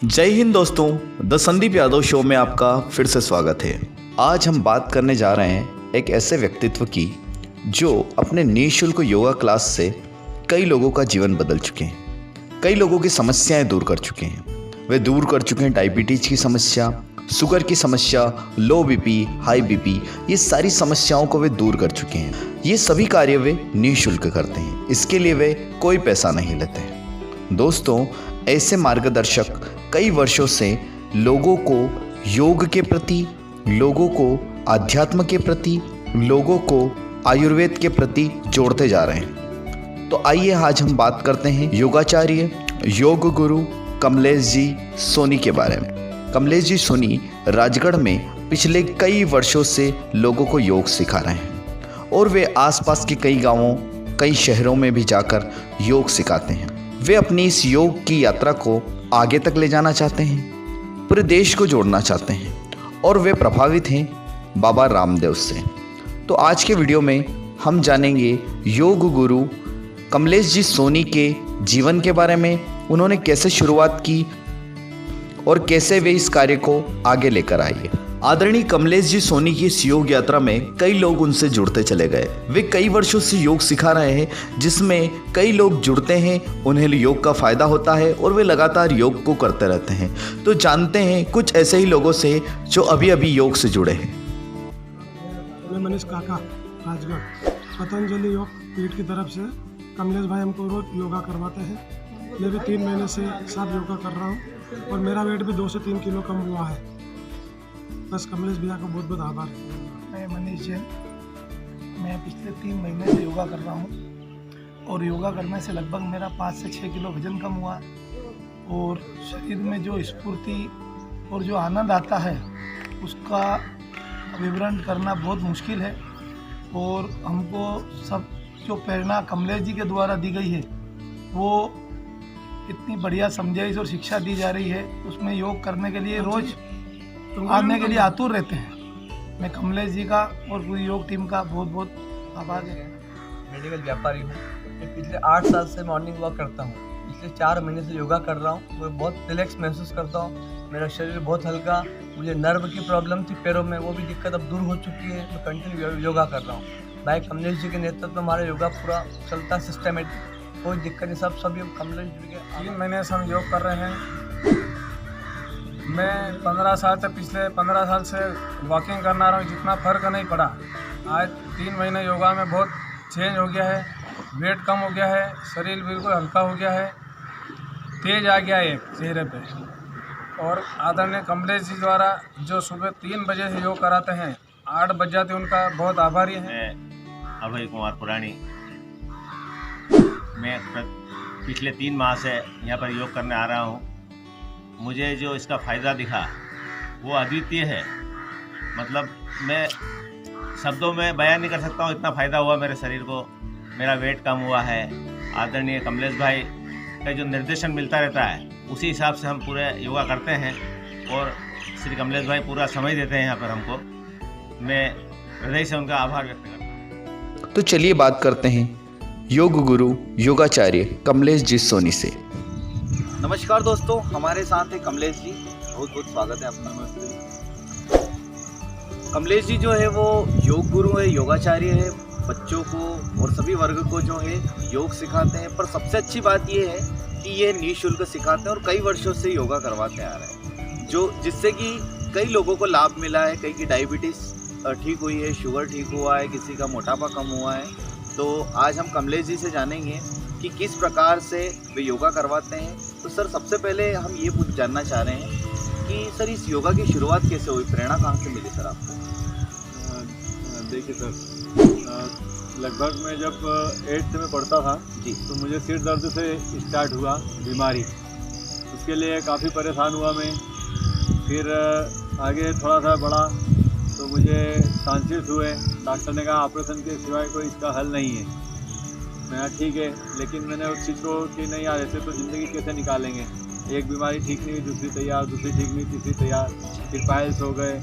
जय हिंद दोस्तों, the Sandeep Yadav show में आपका फिर से स्वागत है। आज हम बात करने जा रहे हैं एक ऐसे व्यक्तित्व की जो अपने निःशुल्क योगा क्लास से कई लोगों का जीवन बदल चुके हैं, कई लोगों की समस्याएं दूर कर चुके हैं। वे दूर कर चुके हैं डायबिटीज की समस्या, शुगर की समस्या, लो बीपी, हाई बीपी, ये सारी समस्याओं को वे दूर कर चुके हैं। ये सभी कार्य वे निःशुल्क करते हैं, इसके लिए वे कोई पैसा नहीं लेते हैं। दोस्तों, ऐसे मार्गदर्शक कई वर्षों से लोगों को योग के प्रति, लोगों को आध्यात्म के प्रति, लोगों को आयुर्वेद के प्रति जोड़ते जा रहे हैं। तो आइए आज हम बात करते हैं योगाचार्य, योग गुरु कमलेश जी सोनी के बारे में। कमलेश जी सोनी राजगढ़ में पिछले कई वर्षों से लोगों को योग सिखा रहे हैं और वे आसपास के कई गांवों, कई शहरों में भी जाकर योग सिखाते हैं। वे अपनी इस योग की यात्रा को आगे तक ले जाना चाहते हैं, पूरे देश को जोड़ना चाहते हैं और वे प्रभावित हैं बाबा रामदेव से। तो आज के वीडियो में हम जानेंगे योग गुरु कमलेश जी सोनी के जीवन के बारे में, उन्होंने कैसे शुरुआत की और कैसे वे इस कार्य को आगे लेकर आए। आदरणीय कमलेश जी सोनी की इस योग यात्रा में कई लोग उनसे जुड़ते चले गए। वे कई वर्षों से योग सिखा रहे हैं, जिसमें कई लोग जुड़ते हैं, उन्हें योग का फायदा होता है और वे लगातार योग को करते रहते हैं। तो जानते हैं कुछ ऐसे ही लोगों से जो अभी अभी योग से जुड़े हैं। मैं मनीष काका, राजगढ़। पतंजलि योग पीठ की तरफ से कमलेश भाई हमको रोज योगा करवाते हैं। मैं भी 3 महीने से साथ योगा कर रहा हूँ और मेरा वेट भी 2 से 3 किलो कम हुआ है। बस कमलेश भैया को बहुत बहुत आभार। मैं मनीष जैन, मैं पिछले 3 महीने से योगा कर रहा हूँ और योगा करने से लगभग मेरा 5 से 6 किलो वजन कम हुआ और शरीर में जो स्फूर्ति और जो आनंद आता है उसका विवरण करना बहुत मुश्किल है। और हमको सब जो प्रेरणा कमलेश जी के द्वारा दी गई है वो इतनी बढ़िया समझाइश और शिक्षा दी जा रही है, उसमें योग करने के लिए रोज़ आने के लिए आतुर रहते हैं। मैं कमलेश जी का और पूरी योग टीम का बहुत बहुत आभार है। मेडिकल व्यापारी हूँ। मैं पिछले 8 साल से मॉर्निंग वॉक करता हूँ। पिछले 4 महीने से योगा कर रहा हूँ। मैं बहुत रिलैक्स महसूस करता हूँ। मेरा शरीर बहुत हल्का, मुझे नर्व की प्रॉब्लम थी पैरों में, वो भी दिक्कत अब दूर हो चुकी है। मैं कंटिन्यू योगा कर रहा हूँ। भाई कमलेश जी के नेतृत्व में हमारा योगा पूरा चलता सिस्टमेटिक, कोई दिक्कत नहीं। सभी कमलेश जी के 3 महीने से हम योग कर रहे हैं। मैं 15 साल से पिछले 15 साल से वॉकिंग करना रहा हूँ, जितना फ़र्क नहीं पड़ा। आज 3 महीने योगा में बहुत चेंज हो गया है, वेट कम हो गया है, शरीर बिल्कुल हल्का हो गया है, तेज आ गया है चेहरे पे। और आदरणीय कमलेश जी द्वारा जो सुबह 3 बजे से योग कराते हैं, 8 बज जाते, उनका बहुत आभारी है। मैं अभय कुमार पुरानी, मैं पिछले 3 माह से यहाँ पर योग करने आ रहा हूँ। मुझे जो इसका फ़ायदा दिखा वो अद्वितीय है, मतलब मैं शब्दों में बयान नहीं कर सकता हूँ, इतना फ़ायदा हुआ मेरे शरीर को। मेरा वेट कम हुआ है। आदरणीय कमलेश भाई का जो निर्देशन मिलता रहता है उसी हिसाब से हम पूरे योगा करते हैं और श्री कमलेश भाई पूरा समय देते हैं यहाँ पर हमको। मैं हृदय से उनका आभार व्यक्त करता हूँ। तो चलिए बात करते हैं योग गुरु योगाचार्य कमलेश जी सोनी से। नमस्कार दोस्तों, हमारे साथ है कमलेश जी, बहुत बहुत स्वागत है आपका। नमस्ते। कमलेश जी जो है वो योग गुरु है, योगाचार्य है, बच्चों को और सभी वर्ग को जो है योग सिखाते हैं। पर सबसे अच्छी बात ये है कि ये निःशुल्क सिखाते हैं और कई वर्षों से योगा करवाते आ रहे हैं, जो जिससे कि कई लोगों को लाभ मिला है। कई की डायबिटीज़ ठीक हुई है, शुगर ठीक हुआ है, किसी का मोटापा कम हुआ है। तो आज हम कमलेश जी से जानेंगे कि किस प्रकार से वे योगा करवाते हैं। तो सर, सबसे पहले हम ये जानना चाह रहे हैं कि सर इस योगा की शुरुआत कैसे हुई, प्रेरणा कहाँ से मिली सर आपको? देखिए सर, लगभग मैं जब 8th में पढ़ता था जी, तो मुझे सिर दर्द से स्टार्ट हुआ बीमारी। उसके लिए काफ़ी परेशान हुआ मैं। फिर आगे थोड़ा सा बढ़ा तो मुझे सांसिस हुए। डॉक्टर ने कहा ऑपरेशन के सिवाय कोई इसका हल नहीं है। मैं ठीक है, लेकिन मैंने उस चीज़ को कि नहीं यार, ऐसे तो ज़िंदगी कैसे निकालेंगे। एक बीमारी ठीक नहीं हुई, दूसरी तैयार, दूसरी ठीक नहीं, तीसरी तैयार, फिर पायल्स हो गए।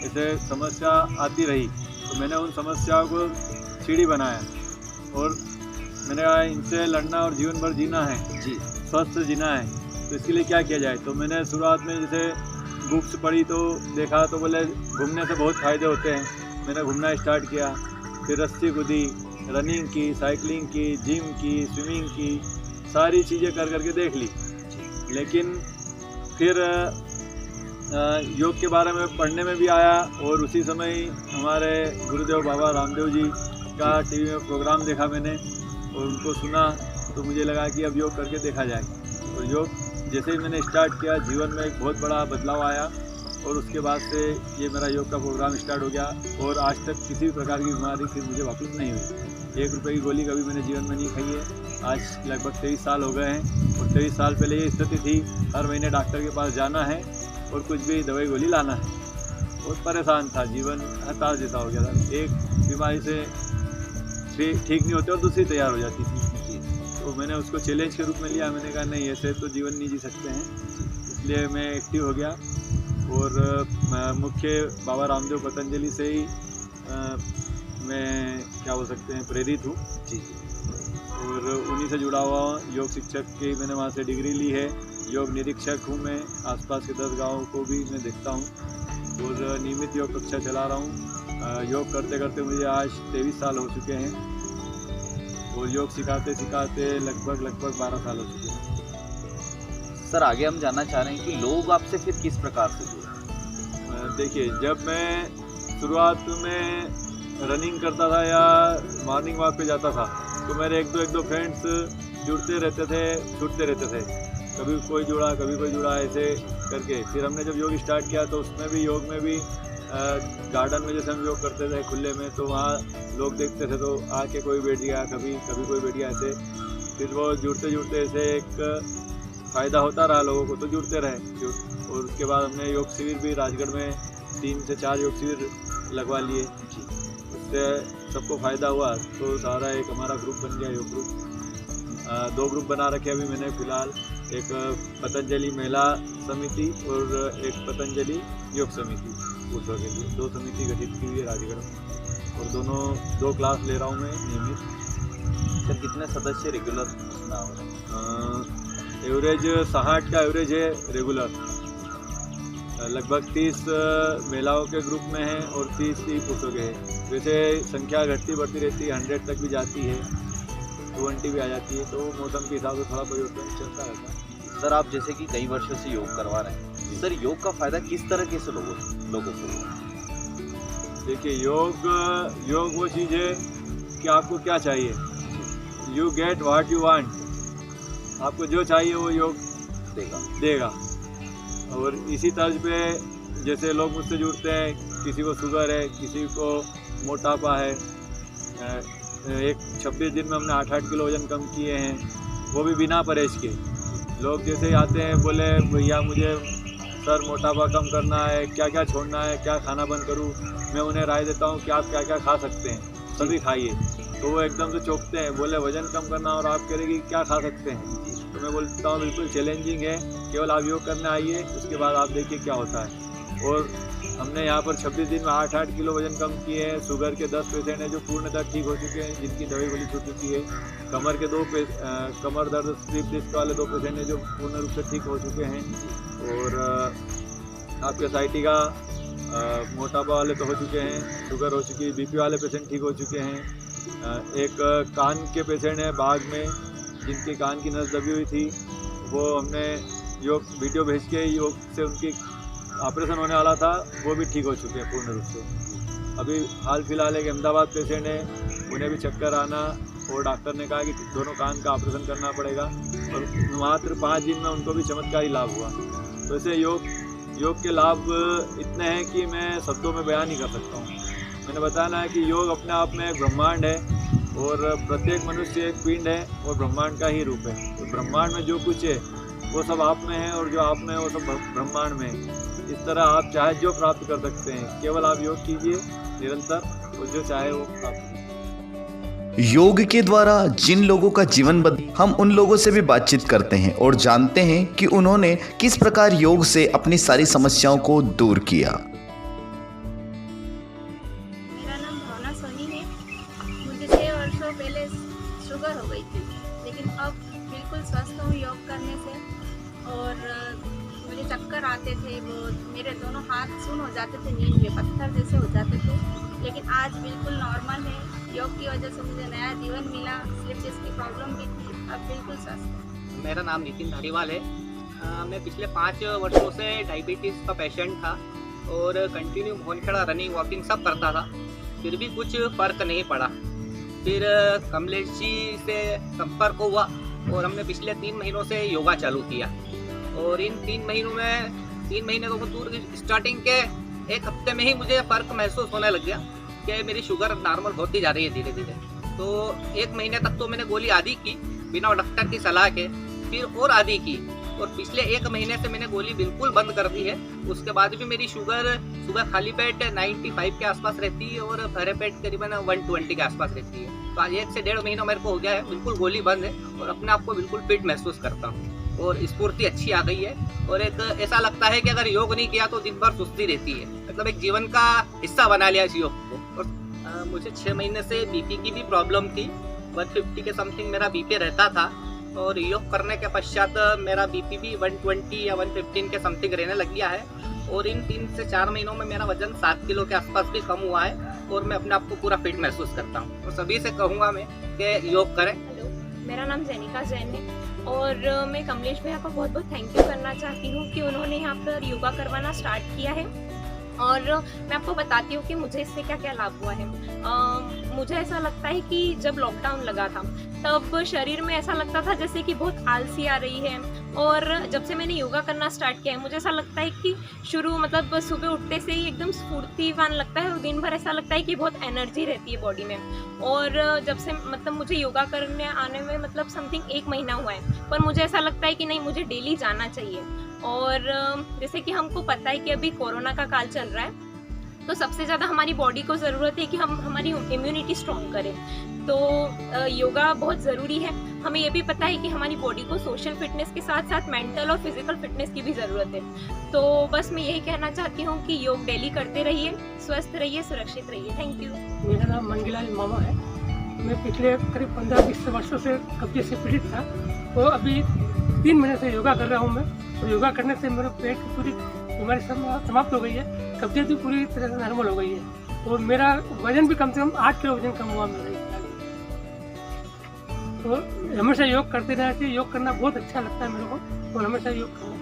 ऐसे समस्या आती रही तो मैंने उन समस्याओं को सीढ़ी बनाया और मैंने कहा इनसे लड़ना और जीवन भर जीना है जी, स्वस्थ जीना है। तो इसके लिए क्या किया जाए। तो मैंने शुरुआत में जैसे बुक्स पढ़ी तो देखा तो बोले घूमने से बहुत फ़ायदे होते हैं। मैंने घूमना स्टार्ट किया, फिर रस्सी कूदी, रनिंग की, साइकिलिंग की, जिम की, स्विमिंग की, सारी चीज़ें कर करके देख ली। लेकिन फिर योग के बारे में पढ़ने में भी आया और उसी समय हमारे गुरुदेव बाबा रामदेव जी का टीवी में प्रोग्राम देखा मैंने और उनको सुना तो मुझे लगा कि अब योग करके देखा जाए। और योग जैसे ही मैंने स्टार्ट किया जीवन में एक बहुत बड़ा बदलाव आया और उसके बाद से ये मेरा योग का प्रोग्राम स्टार्ट हो गया और आज तक किसी भी प्रकार की बीमारी फिर मुझे वापस नहीं हुई। 1 रुपये की गोली कभी मैंने जीवन में नहीं खाई है। आज लगभग 23 साल हो गए हैं और 23 साल पहले ये स्थिति थी, हर महीने डॉक्टर के पास जाना है और कुछ भी दवाई गोली लाना है। बहुत परेशान था, जीवन हताश जैसा हो गया था। एक बीमारी से ठीक नहीं होते और दूसरी तैयार हो जाती थी। तो मैंने उसको चैलेंज के रूप में लिया। मैंने कहा नहीं, ऐसे तो जीवन नहीं जी सकते हैं। इसलिए मैं एक्टिव हो गया और मुख्य बाबा रामदेव पतंजलि से ही मैं क्या बोल सकते हैं प्रेरित हूँ जी। और उन्हीं से जुड़ा हुआ योग शिक्षक की मैंने वहाँ से डिग्री ली है। योग निरीक्षक हूँ मैं, आसपास के 10 गाँवों को भी मैं देखता हूँ और नियमित योग कक्षा चला रहा हूँ। योग करते करते मुझे आज 23 साल हो चुके हैं और योग सिखाते सिखाते लगभग 12 साल हो चुके हैं। सर आगे हम जानना चाह रहे हैं कि लोग आपसे फिर किस प्रकार से जुड़े। देखिए, जब मैं शुरुआत में रनिंग करता था या मॉर्निंग वॉक पे जाता था तो मेरे एक दो फ्रेंड्स जुड़ते रहते थे, छूटते रहते थे। कभी कोई जुड़ा, कभी कोई जुड़ा, ऐसे करके फिर हमने जब योग स्टार्ट किया तो उसमें भी योग में भी गार्डन में जैसे हम योग करते थे खुले में तो वहाँ लोग देखते थे तो आके कोई बैठ गया, कभी कोई बैठ गया, ऐसे फिर वो जुड़ते जुड़ते ऐसे एक फ़ायदा होता रहा लोगों को तो जुड़ते रहे। और उसके बाद हमने योग शिविर भी राजगढ़ में 3 से 4 योग शिविर लगवा लिए। उससे सबको फ़ायदा हुआ तो सारा एक हमारा ग्रुप बन गया, योग ग्रुप। 2 ग्रुप बना रखे अभी मैंने फ़िलहाल, एक पतंजलि महिला समिति और एक पतंजलि योग समिति पुरुषों के लिए। 2 समिति गठित की हुई है राजगढ़ में और दोनों 2 क्लास ले रहा हूँ मैं नियमित। सर कितने सदस्य रेगुलर एवरेज 60 का एवरेज है रेगुलर। लगभग 30 महिलाओं के ग्रुप में है और 30 ही पुरुषों के हैं। वैसे संख्या घटती बढ़ती रहती है, 100 तक भी जाती है, 20 भी आ जाती है, तो मौसम के हिसाब से थोड़ा परिवर्तन चलता रहता है। सर आप जैसे कि कई वर्षों से योग करवा रहे हैं, सर योग का फायदा किस तरह के से लोगों को? देखिए, योग वो चीज़ है कि आपको क्या चाहिए, you get what you want. आपको जो चाहिए वो योग देगा। और इसी तर्ज पे जैसे लोग मुझसे जुड़ते हैं, किसी को शुगर है, किसी को मोटापा है। एक 26 दिन में हमने 8 किलो वजन कम किए हैं, वो भी बिना परहेज के। लोग जैसे ही आते हैं बोले भैया मुझे सर मोटापा कम करना है, क्या क्या छोड़ना है, क्या खाना बंद करूं। मैं उन्हें राय देता हूं कि आप क्या क्या खा सकते हैं, सभी खाइए। तो वो एकदम से चौंकते हैं, बोले वजन कम करना और आप कह रहे कि क्या खा सकते हैं। तो मैं बोलता हूँ बिल्कुल चैलेंजिंग है, केवल आप योग करने आइए, उसके बाद आप देखिए क्या होता है। और हमने यहाँ पर 26 दिन में 8 किलो वजन कम किए हैं। शुगर के 10 पेशेंट हैं जो पूर्णतः ठीक हो चुके हैं, जिनकी दवाई गोली छूट चुकी है। कमर के कमर दर्द स्लिप डिस्क वाले 2 पेशेंट हैं जो पूर्ण रूप से ठीक हो चुके हैं। और आपके एसाइटी का मोटापा वाले तो हो चुके हैं, शुगर हो चुकी है, बीपी वाले पेशेंट ठीक हो चुके हैं। एक कान के पेशेंट हैं बाग में, जिनकी कान की नस दबी हुई थी, वो हमने योग वीडियो भेज के योग से उनकी ऑपरेशन होने वाला था, वो भी ठीक हो चुके हैं पूर्ण रूप से। अभी हाल फिलहाल एक अहमदाबाद पेशेंट है, उन्हें भी चक्कर आना और डॉक्टर ने कहा कि दोनों कान का ऑपरेशन करना पड़ेगा और मात्र 5 दिन में उनको भी चमत्कारी लाभ हुआ। तो ऐसे योग के लाभ इतने हैं कि मैं शब्दों में बयान नहीं कर सकता हूँ। मैंने बताया ना कि योग अपने आप में एक ब्रह्मांड है और प्रत्येक मनुष्य एक पिंड है और ब्रह्मांड का ही रूप है। तो ब्रह्मांड में जो कुछ है वो सब आप में है और जो आप में है वो सब ब्रह्मांड में है। इस तरह आप चाहे जो प्राप्त कर सकते हैं, केवल आप योग कीजिए निरंतर और जो चाहे वो प्राप्त कीजिए। योग के द्वारा जिन लोगों का जीवन बदला, हम उन लोगों से भी बातचीत करते हैं और जानते हैं कि उन्होंने किस प्रकार योग से अपनी सारी समस्याओं को दूर किया। मेरा नाम भावना सोनी है। मुझे 6 वर्षों पहले शुगर हो गई थी, लेकिन अब बिल्कुल स्वस्थ हूँ योग करने से। और चक्कर आते थे, वो मेरे दोनों हाथ सुन्न हो जाते थे, नींद में पत्थर जैसे हो जाते थे, लेकिन आज बिल्कुल नॉर्मल है। योग की वजह से मुझे नया जीवन मिला। स्लिप डिस्क की प्रॉब्लम भी थी, अब बिल्कुल स्वस्थ है। मेरा नाम नितिन धारीवाल है। मैं पिछले 5 वर्षों से डायबिटीज़ का पेशेंट था और कंटिन्यू भोनखेड़ा रनिंग वॉकिंग सब करता था, फिर भी कुछ फ़र्क नहीं पड़ा। फिर कमलेश जी से संपर्क हुआ और हमने पिछले 3 महीनों से योगा चालू किया और इन 3 महीनों में 3 महीने तो दूर स्टार्टिंग के 1 हफ्ते में ही मुझे फ़र्क महसूस होने लग गया कि मेरी शुगर नॉर्मल होती जा रही है धीरे धीरे। तो 1 महीने तक तो मैंने गोली आधी की बिना डॉक्टर की सलाह के, फिर और आधी की और पिछले 1 महीने से मैंने गोली बिल्कुल बंद कर दी है। उसके बाद भी मेरी शुगर सुबह खाली पेट 95 के आसपास रहती है और भरे पेट करीबन 120 के आसपास रहती है। तो आज 1 से 1.5 महीना मेरे को हो गया है, बिल्कुल गोली बंद है और अपने आप को बिल्कुल फिट महसूस करता हूँ और स्फूर्ति अच्छी आ गई है। और एक ऐसा लगता है कि अगर योग नहीं किया तो दिन भर सुस्ती रहती है, मतलब एक जीवन का हिस्सा बना लिया इस योग को। और मुझे 6 महीने से बीपी की भी प्रॉब्लम थी, 150 के समथिंग मेरा बीपी रहता था और योग करने के पश्चात मेरा बीपी भी 120 या 115 के समथिंग रहने लग गया है और इन 3 से 4 महीनों में मेरा वजन 7 किलो के आसपास भी कम हुआ है और मैं अपने आप को पूरा फिट महसूस करता हूँ। और सभी से कहूँगा मैं कि योग करें। हेलो, मेरा नाम जैनिका जैन है और मैं कमलेश भैया का बहुत बहुत थैंक यू करना चाहती हूँ कि उन्होंने यहाँ पर योगा करवाना स्टार्ट किया है। और मैं आपको बताती हूँ कि मुझे इससे क्या क्या लाभ हुआ है। मुझे ऐसा लगता है कि जब लॉकडाउन लगा था तब शरीर में ऐसा लगता था जैसे कि बहुत आलसी आ रही है और जब से मैंने योगा करना स्टार्ट किया है मुझे ऐसा लगता है कि मतलब सुबह उठते से ही एकदम स्फूर्तिवान लगता है और दिन भर ऐसा लगता है कि बहुत एनर्जी रहती है बॉडी में। और जब से मतलब मुझे योगा करने आने में मतलब समथिंग 1 महीना हुआ है, पर मुझे ऐसा लगता है कि नहीं, मुझे डेली जाना चाहिए। और जैसे कि हमको पता है कि अभी कोरोना का काल चल रहा है तो सबसे ज़्यादा हमारी बॉडी को ज़रूरत है कि हम हमारी इम्यूनिटी स्ट्रॉन्ग करें, तो योगा बहुत ज़रूरी है। हमें ये भी पता है कि हमारी बॉडी को सोशल फिटनेस के साथ साथ मेंटल और फिजिकल फिटनेस की भी ज़रूरत है। तो बस मैं यही कहना चाहती हूँ कि योग डेली करते रहिए, स्वस्थ रहिए, सुरक्षित रहिए। Thank you. मेरा नाम मंगीलाल मामा है। मैं पिछले करीब 15-20 वर्षों से कब्जे से पीड़ित था, तो अभी 3 महीने से योगा कर रहा हूँ मैं। तो योगा करने से मेरे पेट की पूरी बीमारी समाप्त हो गई है, कब्जियत भी पूरी तरह से नॉर्मल हो गई है और मेरा वजन भी कम से कम 8 किलो वजन कम हुआ मेरा। तो हमेशा योग करते रहना चाहिए, योग करना बहुत अच्छा लगता है मेरे को और हमेशा योग करना।